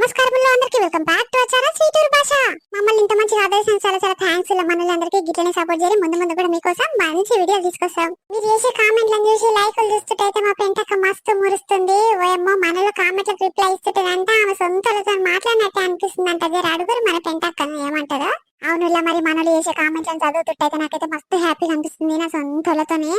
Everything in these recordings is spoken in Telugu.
నమస్కారములు అందరికీ welcome back to our channel స్వీటూర్ భాష. మమ్మల్ని ఇంత మంచిగా ఆదరించిన చాలా చాలా థాంక్స్. మనలందరికీ గిట్లనే సపోర్ట్ చేయాలి. ముందు ముందు కూడా మీకోసం మంచి వీడియోలు తీసుకొస్తాం. మీరు చేసే కామెంట్లను చూసి లైకులు చూస్తుంటే మా పెంటక్క మస్తు మురుస్తుంది. ఓయమ్మో మనలో కామెంట్లకు రిప్లై ఇస్తుంటదంట. ఆమె సొంతలతో మాట్లాడినట్టే అనిపిస్తుందంట. జర అడుగురు మన పెంటక్కను ఏమంటారో. అవునులా మరి మనలో చేసే కామెంట్లను చదువుతుంటే నాకైతే మస్తు హ్యాపీగా అనిపిస్తుంది. నా సొంతలతోనే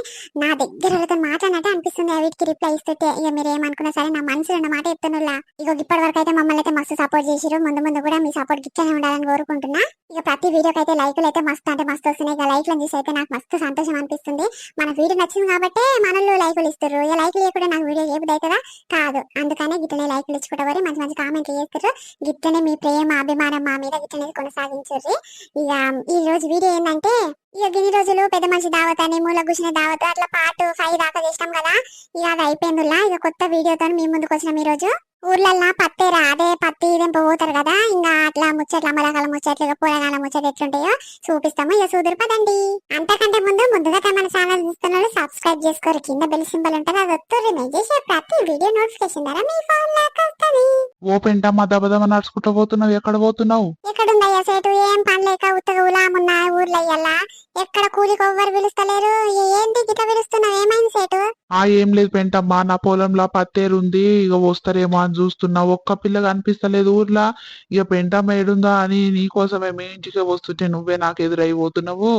నా దగ్గరతో మాట్లాడినట్టే అనిపిస్తుంది. వీటికి రిప్లై ఇస్తుంటే ఇక మీరు ఏమనుకున్నా సరే నా మనసులో ఉన్న మాట చెప్తానులా. ఇక ఇప్పటి వరకు అయితే మమ్మల్ని అయితే మస్తు సపోర్ట్ చేసిరు. ముందు ముందు కూడా మీ సపోర్ట్ గిట్లనే ఉండాలని కోరుకుంటున్నా. ఇక ప్రతి వీడియోకి అయితే లైకులు అయితే మస్తు అంటే మస్తు వస్తున్నాయి. ఇక లైక్లను చూసి అయితే నాకు మస్తు సంతోషం అనిపిస్తుంది. మన వీడియో నచ్చింది కాబట్టి మనలో లైకులు ఇస్తారు. ఇక లైకులు ఇవ్వకుండా నాకు వీడియో ఏపుది అవుతుందా కాదు. అందుకనే గిట్లనే లైకులు ఇచ్చుకుంటే మంచి మంచి కామెంట్లు చేస్తారు. గిట్లనే మీ ప్రేమ అభిమానం మా మీద గిట్లనే కొనసాగించారు. ఇక ఈ రోజు వీడియో ఏంటంటే ఇక గిన్ని రోజులు పెద్ద మనిషి దావత్ అని మూల కూర్చునే దావత్ అట్లా పార్ట్ 5 దాకా చేసినాం కదా. ఇక అది అయిపోయిందిలా. ఇక కొత్త వీడియోతో మీ ముందుకు వచ్చినాం. ఈ రోజు ఊర్లల్లో పత్తేరా అదే పత్తి ఇదేంపో పోతారు కదా. ఇంకా అట్లా ముచ్చట్లు అమ్మలకాల ముచ్చట్లు ఇక పూరగాల ముచ్చట్లు ఎట్లుంటాయో చూపిస్తాము. ఇక చూదురు పదండి. అంతకంటే ముందుగా మన ఛానల్ చూస్తున్నారు సబ్స్క్రైబ్ చేసుకోరు. కింద బెల్ సింబల్ ఉంటుంది, అది వస్తుంది. మేము చేసే ప్రతి వీడియో నోటిఫికేషన్ ద్వారా మీ ఫోన్ లోకి వస్తుంది. ఓ పెంటమ్మ దబదబ నడుచుకుంటూ పోతున్నావు. ఎక్కడ పోతున్నావు? ఎక్కడుందయ్యా సేటు? ఏం పని లేక ఉత్తగా ఉలామున్నా ఊర్లో అయ్యల్లా. ఎక్కడ కూలికి ఎవ్వరు పిలుస్తలేరు. ఏంటి గిట్ల పిలుస్తున్నావు? ఏమైంది సేటు? ఏం లేదు పెంటమ్మ, నా పొలంలో పత్తేరుంది. ఇక వస్తారేమో అని చూస్తున్నా. ఒక్క పిల్ల కనిపిస్తలేదు ఊర్లో. ఇక పెంటమ్మ ఏడుందా అని నీకోసమే మీ ఇంటికి వస్తుంటే నువ్వే నాకు ఎదురైపోతున్నావు.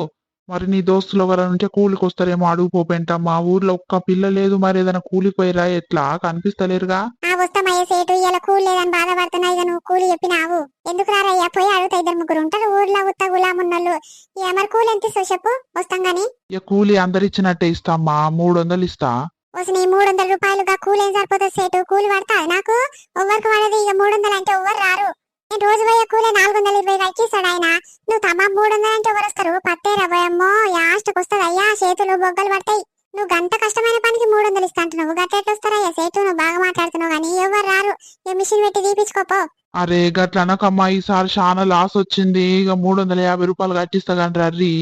మరి నీ దోస్తులు ఎవరైనా ఉంటే కూలికి వస్తారేమో అడుగుపో పెంటమ్మ. ఊర్లో ఒక్క పిల్ల లేదు. మరి ఏదైనా కూలికి పోయిరా? ఎట్లా కనిపిస్తలేరుగా? వస్తామయ్య సేటు. ఇలా కూలి లేదని బాధపడుతున్నా. ఇక నువ్వు కూలి చెప్పినావు. ఎందుకు రారయ్యా? పోయి అడుగుతా. 2-3 ఉంటారు ఊర్లో ఉత్త గులామున్నోళ్ళు. మరి కూలి ఎంత ఇస్తావు చెప్పు, వస్తాం గాని. ఇక కూలి అందరిచ్చినట్టే ఇస్తామ్మా. 300 ఇస్తా. నీ 300 రూపాయలుగా కూలి ఏం సరిపోతుంది సేటు? కూలి పడతా నాకు ఎవ్వరికి పడదు. ఇక 300 అంటే ఎవ్వరు రారు. నేను రోజు పోయే కూలే 420 ఇచ్చేస్తాడు ఆయన. నువ్వు తమ 300 అంటే ఎవరు వస్తారు? పత్తేరా పోయమ్మో యాస్ట్కి వస్తుంది అయ్యా. చేతులు బొగ్గలు పడతాయి. నువ్వు గంట కష్టమైన పనికి 300 ఇస్తా అంటున్నావు. గట్ట వస్తారయ్యా సేటు? నువ్వు బాగా మాట్లాడుతున్నావు కానీ ఎవరు రారు. ఇక మిషన్ పెట్టి తీపించుకోపో. అరే గట్ల అనకమ్మా. ఈసారి చాలా లాస్ వచ్చింది. ఇక 350 రూపాయలు కట్టిస్తా కానీ రర్రీ.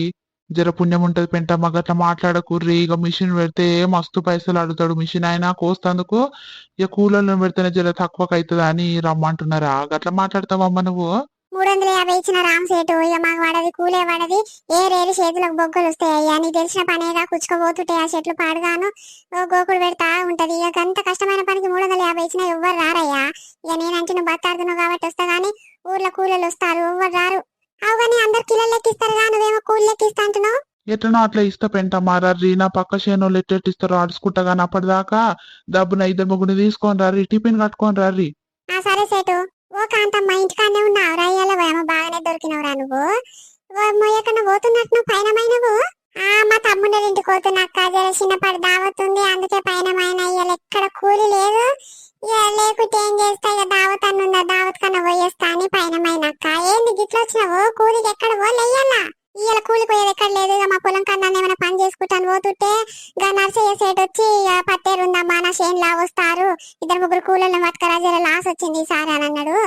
జర పుణ్యం ఉంటది పెంటమ్మ. గట్ల మాట్లాడకుర్రి. ఇక మిషన్ పెడితే మస్తు పైసలు అడుగుతాడు మిషన్ ఆయన కోస్తందుకు. ఇక కూలర్లను పెడితేనే జర తక్కువకి అవుతుంది అని రమ్మంటున్నారా? గట్ల మాట్లాడతావమ్మా నువ్వు? 350 ఇచ్చిన రామ్ సేటు. ఇక మాకు పడది కూలే పడది. ఏరేరు చేతులకు బొగ్గలు వస్తాయి అయ్యా. నీకు తెలిసిన పనేగా. కుచ్చుకోబోతుంటాయి ఆ చెట్లు పాడుగాను. గోకుడు పెడతా ఉంటది. ఇక అంత కష్టమైన పనికి 350 ఇచ్చినా ఎవ్వరు రారయ్యా. ఇక నేనంటే నువ్వు బతాడుతున్నావు కాబట్టి వస్తా గానీ ఊర్లో కూలీలు వస్తారు, ఎవ్వరు రారు. అవు కానీ అందరు కిలోలు లెక్కిస్తారు గా, నువ్వేమో కూలి లెక్కిస్తా అంటున్నావు. ఎట్లనో అట్లా ఇస్తా పెంటమ్మా. రర్రీ నా పక్క చేనులు ఎట్టెట్టిస్తారో ఆడుచుకుంటా కానీ అప్పటిదాకా డబ్బున 2-3 తీసుకొని రర్రీ. టిఫిన్ కట్టుకొని రర్రీ. సరే సేటు. ఓ కాంతమ్మ ఇంటికానే ఉన్నావు రయ్యాల పోయామో. బాగానే దొరికినవురా నువ్వు. ఎక్కడ పోతున్నట్టు పైన మైనవు? మా తమ్ముడు ఇంటికి పోతున్నక్క. జర చిన్నపాటి దావతుంది, అందుకే పైన మైన. ఇవాళ ఎక్కడ కూలి లేదు. లేకుంటే ఏం చేస్తా? ఇక దావత్ అన్నుందా, దావత్ కన్నా పోయేస్తా అని పైన మైనక్క. ఏంది గిట్ల వచ్చినావు? కూలికి ఎక్కడ పోలేయ్యాలా? ఇవాళ కూలి పోయేది ఎక్కడ లేదు. ఇక మా పొలం కన్నా ఏమైనా పని చేసుకుంటాను పోతుంటే ఇక నర్సయ్య సేట్ వచ్చి పత్తేరు ఉందమ్మా నా చేనులా వస్తారు 2-3 కూలీలను పట్టుకరా, జర లాస్ వచ్చింది ఈసారి అని అన్నాడు.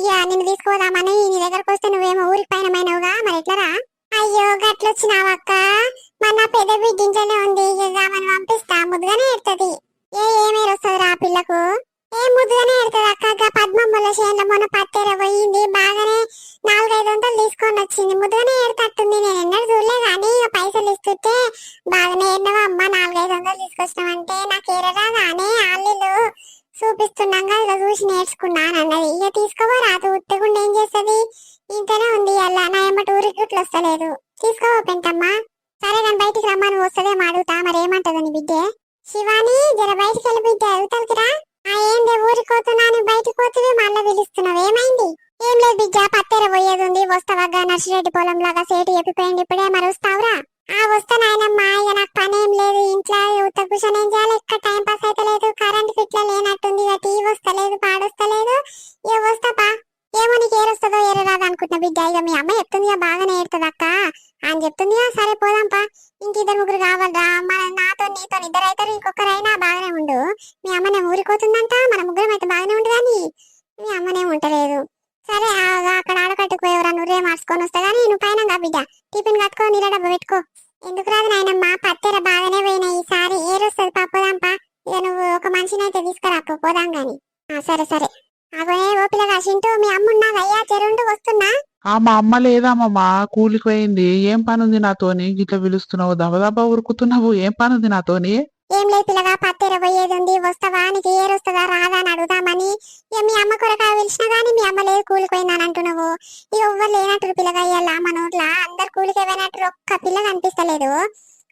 ఇక నిన్ను తీసుకుపోదామని నీ దగ్గరకు వస్తే నువ్వేమో ఊరికి పైన మైనవుగా. మరి ఎట్లరా? అయ్యో గట్లొచ్చినావక్క. మన పెద్ద బిడ్డింట్లోనే ఉంది. ఇక మనం పంపిస్తా. ముద్దుగానే ఎడుతుంది. ఏమేరు వస్తుంది రా పిల్లకు? ముద్దుగానే ఎడుతుంది అక్క. పద్మమ్మల చేనులో మొన్న పత్తేర పోయింది. బాగానే 400-500 తీసుకొని వచ్చింది. ముద్దుగానే ఏడుతట్టుంది. నేను ఎన్నడూ చూడలే కానీ ఇక పైసలు ఇస్తుంటే బాగానే ఎన్నవా అమ్మ 400-500 తీసుకొచ్చినామంటే నాకు ఏరరా కానీ ఆళ్ళు చూపిస్తున్నాగా ఇక చూసి నేర్చుకున్నాను అన్నది. ఇక తీసుకోరాదు. ఉత్తగుండా ఏం చేస్తుంది? ఇంతనే ఉంది. అలా నా ఎమ్మటి ఊరికి గుట్లు వస్తలేదు. తీసుకోవా పెంటమ్మా. సరే కానీ బయటికి రమ్మని వస్తుందేమో అడుగుతా. మరి ఏమంటది నీ బిడ్డే? శివాని జర బయటికి వెళ్ళి బిడ్డ అడుగుతాకిరా. ఏందే ఊరికి పోతున్నాను బయటికి పోతుంది మళ్ళీ పిలుస్తున్నావు? ఏమైంది? ఏం లేదు బిడ్డ, పత్తేర పోయేది ఉంది. వస్తావా? నర్సిరెడ్డి పొలం లాగా సేటు చెప్పిపోయింది. ఇప్పుడే మరి వస్తావురా? వస్తా నాయనమ్మా. ఇక నాకు పని ఏం లేదు ఇంట్లో. ఉత్త కూర్చొని ఏం చేయాలి? ఇక్కడ టైం పాస్ అయితే లేదు. కరెంట్ ఫిట్లా లేనట్టుంది. ఇక టీవీ వస్తలేదు, పాడొస్తలేదు. ఇక వస్తాపా. ఏమో నీకు ఏరొస్తుందో ఏరరాదు అనుకుంటున్నా బిడ్డ. ఇక మీ అమ్మ చెప్తుంది బాగానే ఏడుతుంది అక్క అని చెప్తుంది. సరే పోదాంపా. ఇంక 2-3 కావాలరా. నాతో నీతో 2 అవుతారు. ఇంకొకరైనా బాగానే ఉండు. మీ అమ్మనే ఊరిపోతుందంట. మన ముగ్గురం అయితే బాగానే ఉండు కానీ మీ అమ్మనే ఉంటలేదు. సరే అక్కడ ఆడకట్టుకు పోయేవరా. నువ్వే మార్చుకొని వస్తా కానీ నువ్వు పైన బిడ్డ టిఫిన్ కట్టుకో, నీళ్ళ డబ్బు పెట్టుకో. ఎందుకు రాదు నాయనమ్మా? పత్తెర బాగానే పోయినాయి. ఈసారి ఏరొస్తుంది పా. పోదాంపా. ఇక నువ్వు ఒక మనిషిని అయితే తీసుకురా పోదాం గాని. సరే సరే. అగోనే ఓ పిల్లగా చింటూ మీ అమ్మ ఉన్నదయ్యా చెరుండు వస్తున్నా. మా అమ్మ లేదమ్మా, కూలికి పోయింది. ఏం పని ఉంది నాతోని గిట్లా పిలుస్తున్నావు, దబదబా ఉరుకుతున్నావు? ఏం పని ఉంది నాతోని? ఏం లేదు పిల్లగా, పత్తెర పోయేది ఉంది, వస్తావా? నీకు ఏరొస్తుందా రాదా అని అడుగుదామని. ఇక మీ అమ్మ కొరక పిలిచినా గానీ మీ అమ్మ లేదు, కూలికి పోయిందని అంటున్నావు. ఇక ఎవ్వరు లేనట్టు పిల్లగా ఇయ్యాల మన ఊర్లో అందరు కూలికి పోయినట్టు ఒక్క పిల్ల కనిపిస్తలేదు.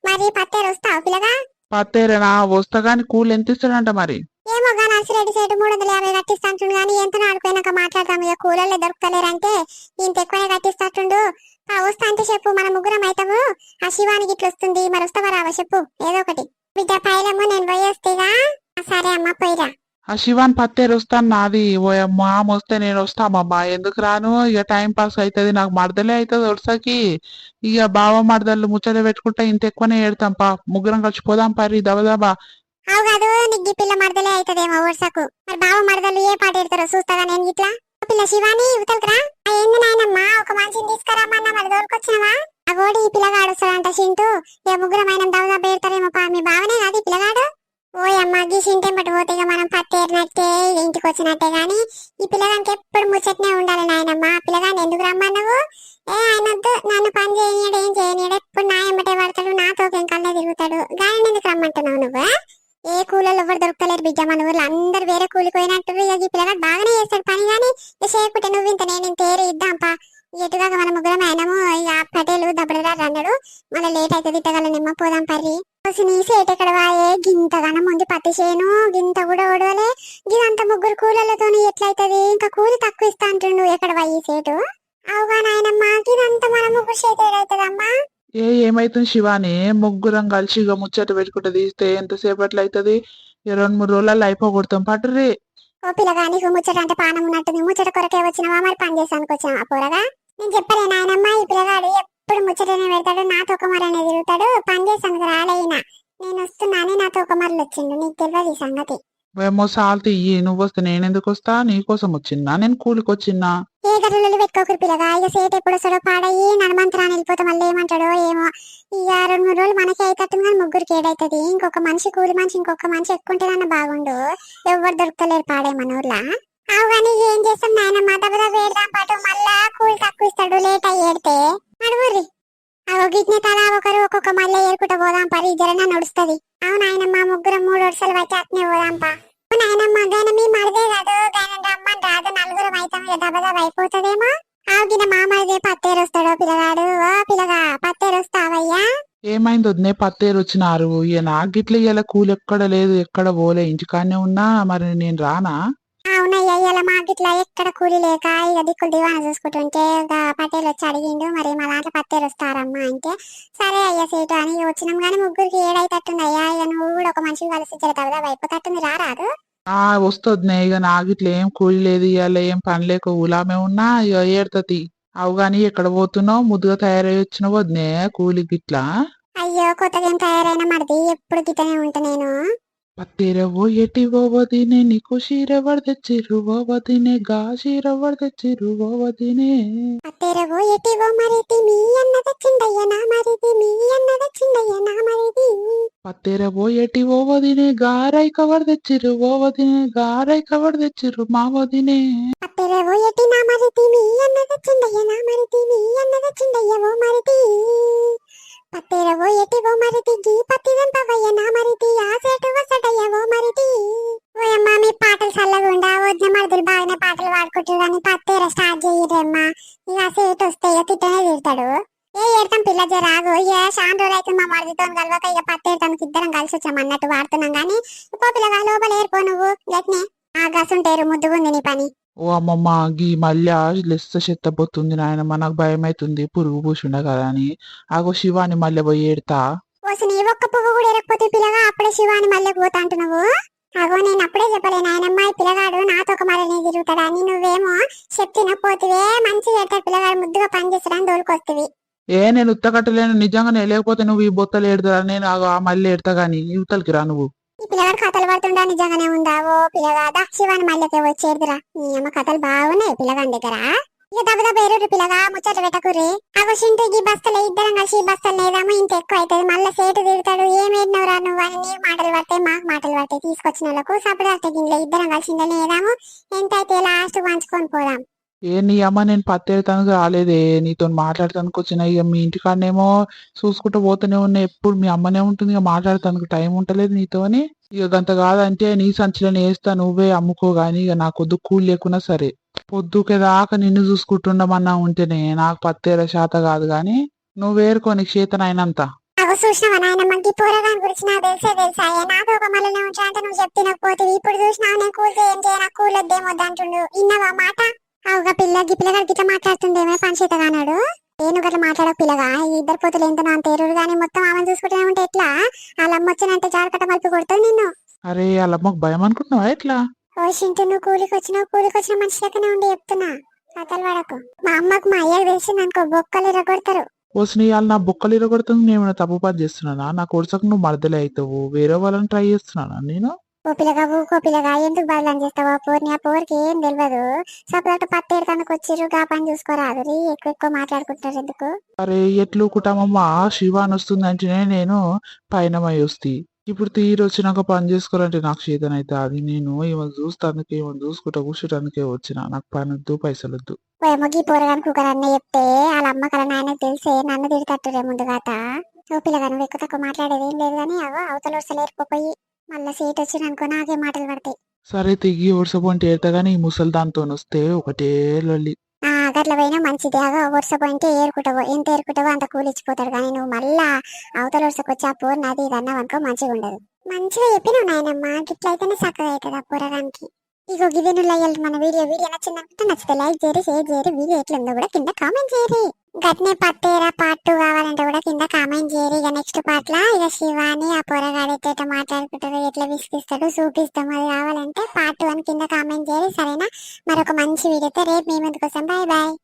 మరి పత్తెర వస్తావు పిల్లగా? పత్తేరేనా వస్తా గాని కూలి ఎంత ఇస్తాడంట మరి? ఏమో గా నర్సిరెడ్డి సైడ్ 350 కట్టిస్తాంటుండు గానీ ఎంత ఆడుకోయినాక మాట్లాడతాం. ఇక కూలర్లే దొరుకుతలేరంటే ఇంత ఎక్కువనే కట్టిస్తాంటుండు. వస్తా అంటే చెప్పు, మన ముగ్గురం అయితాము. ఆ శివానికి ఇట్లా వస్తుంది, మరి వస్తావా రావా చెప్పు ఏదో ఒకటి. బిడ్డ పైలము నేను పోయేస్తేగా. సరే అమ్మ పోయిరా. ఆ శివాన్ పత్తేరు వస్తాను నాది. ఓ అమ్మా వస్తే నేను వస్తామమ్మా, ఎందుకు రాను? ఇక టైం పాస్ అవుతుంది, నాకు మరదలే అవుతుంది వరుసకి. ఇక బావ మరదళ్ళు ముచ్చట పెట్టుకుంటా ఇంత ఎక్కువనే ఏడతాం. ముగ్గురం కలిసి పోదాం పరి దబదబా. అవు కాదు, నీకు పిల్ల మరదలే అవుతుందేమో వరుసకు. మరి బావ మరదలు ఏ పాట ఎడతారో చూస్తాగా నేను ఇట్లా. పిల్ల శివాని ఇవతలకురా. ఏంది నాయనమ్మా, ఒక మనిషిని తీసుకురామన్నా మరి దోరుకొచ్చినవా? ఆ గోడి ఈ పిల్లగాడు వస్తాడంట చింటూ. ఇక ముగ్గురం ఆయన దవదా పెడతారేమో. మీ బావనే కాదు ఈ పిల్లగాడు. ఓయమ్మ గీ చింటెంపటి పోతే ఇక మనం పత్తేరినట్టే, ఇంటికి వచ్చినట్టే. గాని ఈ పిల్లగానికి ఎప్పుడు ముచ్చట్నే ఉండాలి నాయనమ్మ. ఆ పిల్లగాని ఎందుకు రమ్మన్నావు? ఆయనొద్దు, నన్ను పని చేయనీయడు, ఏం చేయనీయడు, ఎప్పుడు నా ఎంబటే పడతాడు, నాతో వెంకల్నే తిరుగుతాడు. గాని ఎందుకు రమ్మంటున్నావు నువ్వు? ఏ కూలలో ఎవరు దొరుకుతలేరు బిడ్డ మన ఊర్లో, అందరు వేరే కూలికి పోయినట్టు. ఇక ఈ పిల్లగాడు బాగానే చేస్తాడు పని. గాని చేయకుంటే నువ్వు ఇంత నేను ఇంత ఏరు ఇద్దాంపా. ఎటుగా మన ముగ్గురం అయినాము. ఇక పటేలు దబ్బడరా అన్నాడు, మళ్ళీ లేట్ అవుతుంది ఇట్టగలనేమ్మ, పోదాం పర్రి. నీ సేట్ ఎక్కడ వాయే, గింతగానం ఉంది పత్తి చేను, గింత కూడా ఓడవలే. గిదంతా ముగ్గురు కూలలతో ఎట్లయితది? ఇంకా కూలి తక్కువ ఇస్తా అంటుండు. ఎక్కడ వాయి సేటు? అవుగా నాయనమ్మా, గిదంతా మన ముగ్గురు చేతి ఏడైతదమ్మా. ఏమైతుంది శివాని, ముగ్గురం కలిసి ఇక ముచ్చట పెట్టుకుంటే తీస్తే ఎంతసేపట్లో అవుతుంది? 2-3 రోజులలో అయిపోగొడతాం పట్టుర్రి. ఓ పిల్లగా, నీకు ముచ్చట అంటే పానం ఉన్నట్టుంది. ముచ్చట కొరకే వచ్చినావా మరి పని చేసానికి వచ్చినావా పోరగా? నేను చెప్పలే నాయనమ్మ, ఈ పిల్లగాడు ఎప్పుడు ముచ్చటనే పెడతాడు, నాతో ఒక మరనే తిరుగుతాడు. పని చేసానికి రాలేయినా. నేను వస్తున్నానే నాతో ఒక మరలు వచ్చిండు, నీకు తెలియదు ఈ సంగతి. ఏమో సాల్తి ఇయ్యి, నువ్వు వస్తే నేను ఎందుకు వస్తా? నీకోసం వచ్చిన్నా, నేను కూలికి వచ్చిన్నా. ఏ గర్రెలు పెట్టుకోకరు పిల్లగా. ఇక సేట్ ఎప్పుడు వస్తాడో పాడయ్యి నడమంతరాన్ని వెళ్ళిపోతే మళ్ళీ ఏమంటాడో ఏమో. ఇక 2-3 రోజులు మనకి అయితట్టుంది కానీ ముగ్గురికి ఏడైతుంది. ఇంకొక మనిషి కూలి మనిషి ఇంకొక మనిషి ఎక్కుంటేనన్నా బాగుండు. ఎవరు దొరుకుతలేరు పాడే మన ఊర్లో. అవు కానీ ఏం చేస్తాం నాయనమ్మ, దెబ్బ వేడదాం పాటు మళ్ళా కూలి తక్కువ ఇస్తాడు లేట్ అయ్యి ఏడితే. నడువుర్రి. అవు గిట్నే తలా ఒకరు ఒక్కొక్క మళ్ళీ ఏరుకుంటా పోదాం పరి, జరనా నడుస్తుంది. అవు నాయనమ్మ, ముగ్గురం 3 వరుసలు బట్టి అట్నే పోదాంపా. నాయనమ్మ గాన మీ మరదే కాదు, గాన రమ్మని రాదు, నలుగురం అయితాం. ఇక దబదబ అయిపోతుందేమో. ఆగిన మామదే పత్తేరు వస్తాడో పిల్లగాడు. ఓ పిల్లగా, పత్తేరు వస్తావయ్యా? ఏమైంది వదినే, పత్తేరు వచ్చినారు. ఇక నాకు గిట్ల ఇవాళ కూలి ఎక్కడ లేదు, ఎక్కడ పోలే, ఇంటికాడనే ఉన్నా. మరి నేను రానా? అవునయ్యా, ఇలా మాకిట్లా ఎక్కడ కూలి లేక ఇక దిక్కులు దివాన చూసుకుంటుంటే పటేలు వచ్చి అడిగిండు, మరి మా దాంట్లో పత్తేరు వస్తారమ్మా అంటే సరే అయ్యా సీటు అని వచ్చినాం. గానీ ముగ్గురికి ఏడైతట్టుంది అయ్యా. ఇక నువ్వు కూడా ఒక మనిషిని కలిసి జరదవదా అయిపోతట్టుంది, రారాదు? వస్తుంది. ఇక నాకు ఇట్లా ఏం కూలి లేదు, ఇవాళ ఏం పని లేక ఊలామే ఉన్నా. ఇక ఏడుతది. అవు గాని ఎక్కడ పోతున్నావు? ముద్దుగా తయారై వచ్చినావు వదినే కూలి గిట్లా? అయ్యో, కొత్తగా ఏం తయారైన మరిది, ఎప్పుడు గిట్టనే ఉంటా నేను. పత్తేరవో ఎటివో వదినే, నీకు శీరెవరు తెచ్చిరు ఓ వదినే, గా శీరెవరు తెచ్చిరు ఓ వదినే. పత్తేరవో ఎటివో మరిది, మీ అన్న తెచ్చిండయ్య నా మరిది, మీ అన్న తెచ్చిండయ్య నా మరిది. పత్తేరవో ఎటివో వదినే, గారై కవర్ తెచ్చిరు ఓ వదినే, గారై కవర్ తెచ్చిరు మా వదినే. పత్తేరవో ఎటి నా మరిది, మీ అన్న తెచ్చిండయ్య నా మరిది, మీ అన్న తెచ్చిండయ్య ఓ మరిది. పత్తేరవో ఎటివో మరిది, గీ పత్తి వెంపవయ్య నా మరిది, ఆ సేటు వసడయ్య ఓ మరిది. ఓయమ్మ, మీ పాటలు చల్లగుండా వద్ద మరుదులు బాగానే పాటలు పాడుకుంటారు కానీ పత్తేర స్టార్ట్ చెయ్యరమ్మా. ఇక ఆ సేటు వస్తే ఇక తిట్టనే తిడతాడు. ఏడతాం పిల్ల జరాగు. ఇక చాలా రోజులు అయితే మా మరిదితో కలవక ఇక పత్తేరతానికి ఇద్దరం కలిసి వచ్చాం అన్నట్టు వాడుతున్నాం. గానీ పో పిల్లగా, లోపల ఏర్పో నువ్వు గట్నే. ఆ గసుంటేరు ముద్దుగుంది నీ పని. ఓ అమ్మమ్మ, గీ మళ్ళా లెస్స చెత్తబోతుంది నాయనమ్మ, నాకు భయం అవుతుంది, పురుగు పూసిండ కదా అని. ఆగో శివాని మళ్ళీ పోయి ఏడతా. ఓసి నీ ఒక్క పువ్వు కూడా ఎరకపోతే పిల్లగా అప్పుడే శివాని మళ్ళీ పోతా అంటున్నావు. అగో నేను అప్పుడే చెప్పలే నాయనమ్మ, ఈ పిల్లగాడు నాతో ఒక మరనే తిరుగుతాడని. నువ్వేమో చెప్తిన పోతివే, మంచిగా ఎడతాడు పిల్లగాడు, ముద్దుగా పని చేస్తాడని దోలుకొస్తవి. నేను ఉత్తకట్టలేను నిజంగానే, లేకపోతే నువ్వు ఈ బొత్తలు ఏడతా, నేను మళ్ళీ ఏడతా గాని యువతలకి రా నువ్వు. ఈ పిల్లగాడు కథలు పడుతుండా నిజంగానే ఉందా? ఓ పిల్లగాదా, శివాని మళ్ళీ వచ్చేడుదురా. నీ అమ్మ కథలు బాగున్నాయి పిల్లగాడి దగ్గర. ఇక దెబ్బ దెబ్బ ఎరుడు పిల్లగా ముచ్చట్లు పెట్టకుర్రి. అగొచ్చింటే ఈ బస్తలు ఇద్దరం కలిసి ఈ బస్తలు లేదామో ఇంత ఎక్కువ అవుతుంది. మళ్ళీ సేటు తిడతాడు, ఏమేడినవరా నువ్వు అని. నీకు మాటలు పడతాయి, మాకు మాటలు పడతాయి. తీసుకొచ్చిన వాళ్ళకు సపరేట్ అట్ట గిన్నె ఇద్దరం కలిసి ఇండనే ఏదాము, ఎంత అయితే లాస్ట్ పంచుకొని పోదాం. ఏ నీ అమ్మ నేను పత్తేడతానికి రాలేదే, నీతో మాట్లాడటానికి వచ్చిన. ఇక మీ ఇంటికాడనేమో చూసుకుంటూ పోతూనే ఉన్నా, ఎప్పుడు మీ అమ్మనే ఉంటుంది. ఇక మాట్లాడటానికి టైం ఉంటలేదు నీతోని. ఇక గంత కాదంటే నీ సంచిలోనే వేస్తా, నువ్వే అమ్ముకో గాని. ఇక నాకు కొద్దు కూలి లేకున్నా సరే, పొద్దుకే దాకా నిన్ను చూసుకుంటుండమన్నా ఉంటేనే నాకు పత్తేర శాత కాదు గాని, నువ్వేరుకో నీకు చేతన అయినంత. అగో చూసినావా నాయనమ్మకి పోరగాని గురించి నాకు తెలుసా. నాతో ఒక మళ్ళీ ఉంటా అంటే నువ్వు చెప్తినకపోతే ఇప్పుడు చూసినావు నేను కూలితే ఏం చేయ, నాకు కూలొద్దేమొద్దంటుండు. ఇన్నవా మాట? అవుగా పిల్లగాడు గిట్ల మాట్లాడుతుండేమే పని చేత కానాడు. నేను గట్ల మాట్లాడక పిల్లగా, ఈ ఇద్దరు పోతులు ఎంత అంత ఎరుడు గానీ మొత్తం ఆమెను చూసుకుంటూనే ఉంటే ఎట్లా? వాళ్ళమ్మ వచ్చినంటే జారకట్ట మలుపు కొడుతుంది నిన్ను. అరే వాళ్ళమ్మకు భయం అనుకుంటున్నావా ఎట్లా? ఓ సింటూ, నువ్వు కూలికి వచ్చిన మనిషి లెక్కనే ఉండి చెప్తున్నా, కథలు పడకు. మా అమ్మకు మా అయ్యకు తెలిసింది అనుకో బొక్కలు ఇరగొడతారు. వస్తున్నాయి వాళ్ళు నా బొక్కలు ఇరగొడుతుంది. నేను ఏమైనా తప్పు పని చేస్తున్నానా? నా కొడుసకు నువ్వు మరదలే అవుతావు, వేరే వాళ్ళని ట్రై చేస్తున్నానా నేను? ఓ పిల్లగా ఊకో పిల్లగా, ఎందుకు బదలని చేస్తావు? ఆ పోర్ని, ఆ పోరికి ఏం తెలియదు. సపరేట్ పత్తేరు కనుక వచ్చిర్రు, గా పని చూసుకోరాదు. ఎక్కువ మాట్లాడుకుంటారు ఎందుకు? అరే ఎట్లు కుటామమ్మా శివాన్ వస్తుందంటేనే నేను పైనమై వస్తే, ఇప్పుడు తీరు వచ్చినాక పని చేసుకోవాలంటే నాకు చేతనైతే అది. నేను ఏమైనా చూస్తానికి ఏమైనా చూసుకుంటా కూర్చోటానికే వచ్చిన. నాకు పని వద్దు, పైసలు వద్దు. ఏమోగి పోరగాని కుక్కరన్న చెప్తే వాళ్ళ అమ్మ కల నాయనకు తెలిసే నన్ను తిడతట్టురే ముందుగాత. ఓ పిల్లగా నువ్వు ఎక్కువ తక్కువ మాట్లాడేది ఏం లేదు కానీ అవో అవతల వరుసలేరుకుపోయి మళ్ళీ సీట్ వచ్చిందనుకో నాకే మాటలు పడతాయి. సరే తిగి వరుసపోంటే ఏడతా గానీ ఈ ముసలి దాంతో వస్తే ఒకటే లొల్లి. గట్ల పోయినా మంచిది. అగో వరుస పోయింటే ఏరుకుంటావో, ఎంత ఏరుకుంటావో అంత కూలిచ్చిపోతాడు. కానీ నువ్వు మళ్ళా అవతల వరుసకొచ్చి ఆ పోరు నాది ఇది అన్నావు అనుకో మంచిగా ఉండదు. మంచిగా చెప్పినావు నాయనమ్మ, గిట్లయితేనే చక్కగా అవుతుంది ఆ పోరగానికి. ఇగో గిదే నువ్వు మన వీడియో నచ్చిందంటే నచ్చితే లైక్ చేయరు, షేర్ చేయరు. వీడియో ఎట్లుందో కూడా కింద కామెంట్ చేయరు. గట్నే పత్తేరా పార్ట్ 2 కావాలంటే కూడా కింద కామెంట్ చేయరు. ఇక నెక్స్ట్ పార్ట్ లా ఇక శివాని ఆ పోరగాడైతే ఎట్లా మాట్లాడుకుంటారు, ఎట్లా విసిగిస్తాడు చూపిస్తాం. అది కావాలంటే పార్ట్ 1 కింద కామెంట్ చేయరు. సరేనా? మరొక మంచి వీడియోతో రేపు మీ ముందుకు వస్తాం. Bye bye.